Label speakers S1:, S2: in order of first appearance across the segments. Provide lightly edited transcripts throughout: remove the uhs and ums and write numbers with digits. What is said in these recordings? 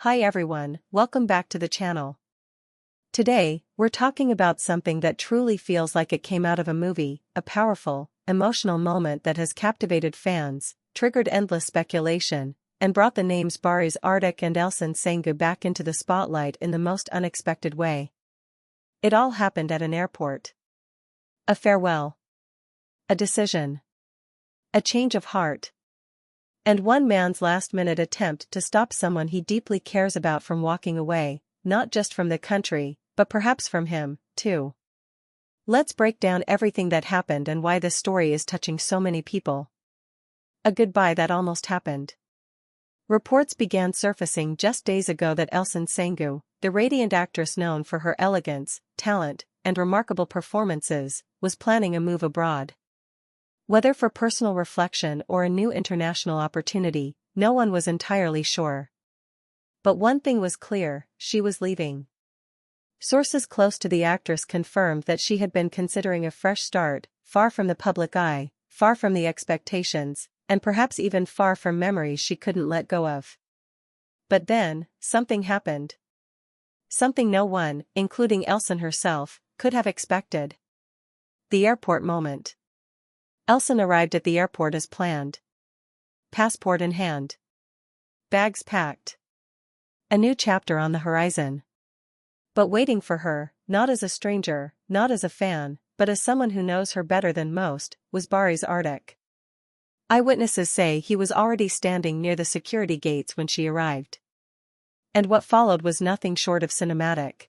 S1: Hi everyone, welcome back to the channel. Today, we're talking about something that truly feels like it came out of a movie, a powerful, emotional moment that has captivated fans, triggered endless speculation, and brought the names Baris Arctic and Elson Sengu back into the spotlight in the most unexpected way. It all happened at an airport. A farewell. A decision. A change of heart. And one man's last-minute attempt to stop someone he deeply cares about from walking away, not just from the country, but perhaps from him, too. Let's break down everything that happened and why this story is touching so many people. A goodbye that almost happened. Reports began surfacing just days ago that Elson Sengu, the radiant actress known for her elegance, talent, and remarkable performances, was planning a move abroad. Whether for personal reflection or a new international opportunity, no one was entirely sure. But one thing was clear, she was leaving. Sources close to the actress confirmed that she had been considering a fresh start, far from the public eye, far from the expectations, and perhaps even far from memories she couldn't let go of. But then, something happened. Something no one, including Elson herself, could have expected. The airport moment. Elson arrived at the airport as planned. Passport in hand. Bags packed. A new chapter on the horizon. But waiting for her, not as a stranger, not as a fan, but as someone who knows her better than most, was Baris Arctic. Eyewitnesses say he was already standing near the security gates when she arrived. And what followed was nothing short of cinematic.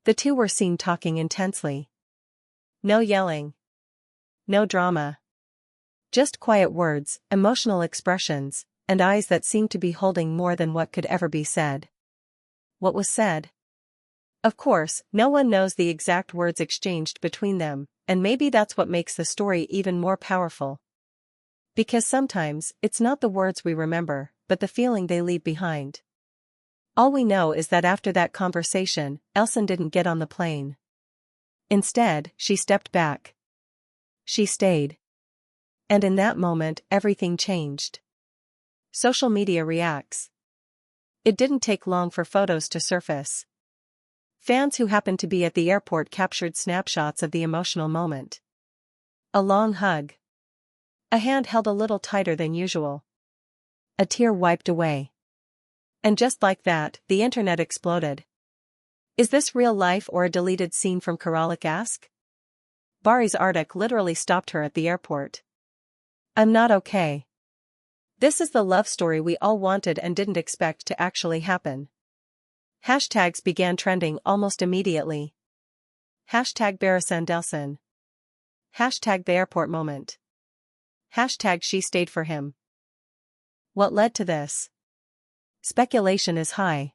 S1: The two were seen talking intensely. No yelling. No drama. Just quiet words, emotional expressions, and eyes that seemed to be holding more than what could ever be said. What was said? Of course, no one knows the exact words exchanged between them, and maybe that's what makes the story even more powerful. Because sometimes, it's not the words we remember, but the feeling they leave behind. All we know is that after that conversation, Elson didn't get on the plane. Instead, she stepped back. She stayed. And in that moment, everything changed. Social media reacts. It didn't take long for photos to surface. Fans who happened to be at the airport captured snapshots of the emotional moment. A long hug. A hand held a little tighter than usual. A tear wiped away. And just like that, the internet exploded. Is this real life or a deleted scene from Karalik Ask? Baris Arctic literally stopped her at the airport. I'm not okay. This is the love story we all wanted and didn't expect to actually happen. Hashtags began trending almost immediately. Hashtag Baris and Elson. Hashtag the airport moment. Hashtag she stayed for him. What led to this? Speculation is high.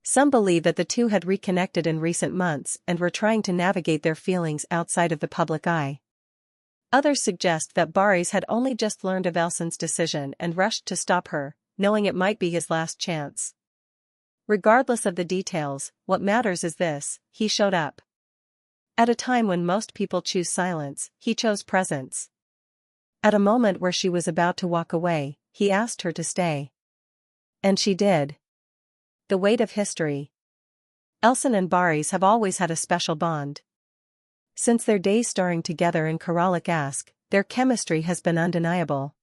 S1: Some believe that the two had reconnected in recent months and were trying to navigate their feelings outside of the public eye. Others suggest that Baris had only just learned of Elson's decision and rushed to stop her, knowing it might be his last chance. Regardless of the details, what matters is this: he showed up. At a time when most people choose silence, he chose presence. At a moment where she was about to walk away, he asked her to stay. And she did. The weight of history. Elson and Baris have always had a special bond. Since their days starring together in Karalik Ask, their chemistry has been undeniable.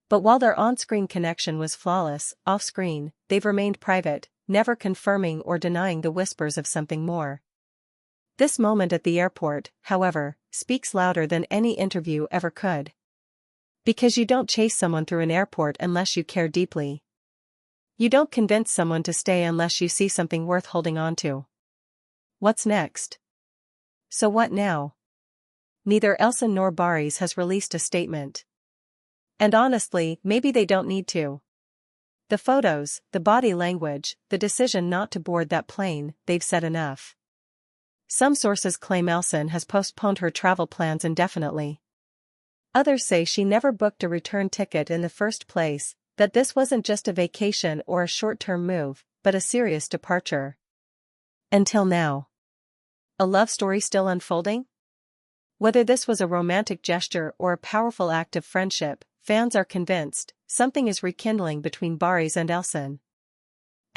S1: But while their on-screen connection was flawless, off-screen, they've remained private, never confirming or denying the whispers of something more. This moment at the airport, however, speaks louder than any interview ever could. Because you don't chase someone through an airport unless you care deeply. You don't convince someone to stay unless you see something worth holding on to. What's next? So what now? Neither Elson nor Baris has released a statement. And honestly, maybe they don't need to. The photos, the body language, the decision not to board that plane, they've said enough. Some sources claim Elson has postponed her travel plans indefinitely. Others say she never booked a return ticket in the first place, that this wasn't just a vacation or a short-term move, but a serious departure. Until now. A love story still unfolding? Whether this was a romantic gesture or a powerful act of friendship, fans are convinced something is rekindling between Baris and Elson.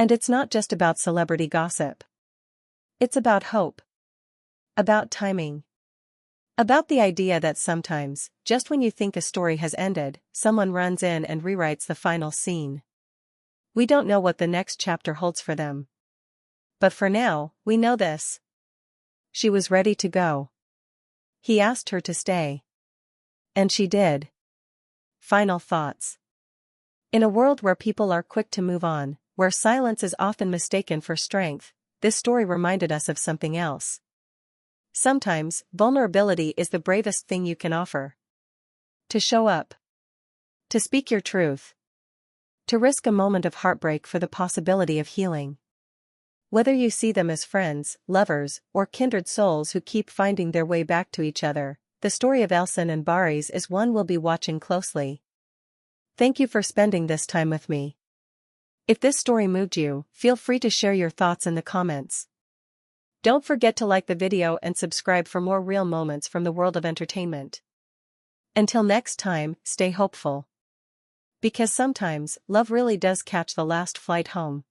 S1: And it's not just about celebrity gossip. It's about hope. About timing. About the idea that sometimes, just when you think a story has ended, someone runs in and rewrites the final scene. We don't know what the next chapter holds for them. But for now, we know this. She was ready to go. He asked her to stay. And she did. Final thoughts. In a world where people are quick to move on, where silence is often mistaken for strength, this story reminded us of something else. Sometimes, vulnerability is the bravest thing you can offer. To show up. To speak your truth. To risk a moment of heartbreak for the possibility of healing. Whether you see them as friends, lovers, or kindred souls who keep finding their way back to each other, the story of Elson and Baris is one we'll be watching closely. Thank you for spending this time with me. If this story moved you, feel free to share your thoughts in the comments. Don't forget to like the video and subscribe for more real moments from the world of entertainment. Until next time, stay hopeful. Because sometimes, love really does catch the last flight home.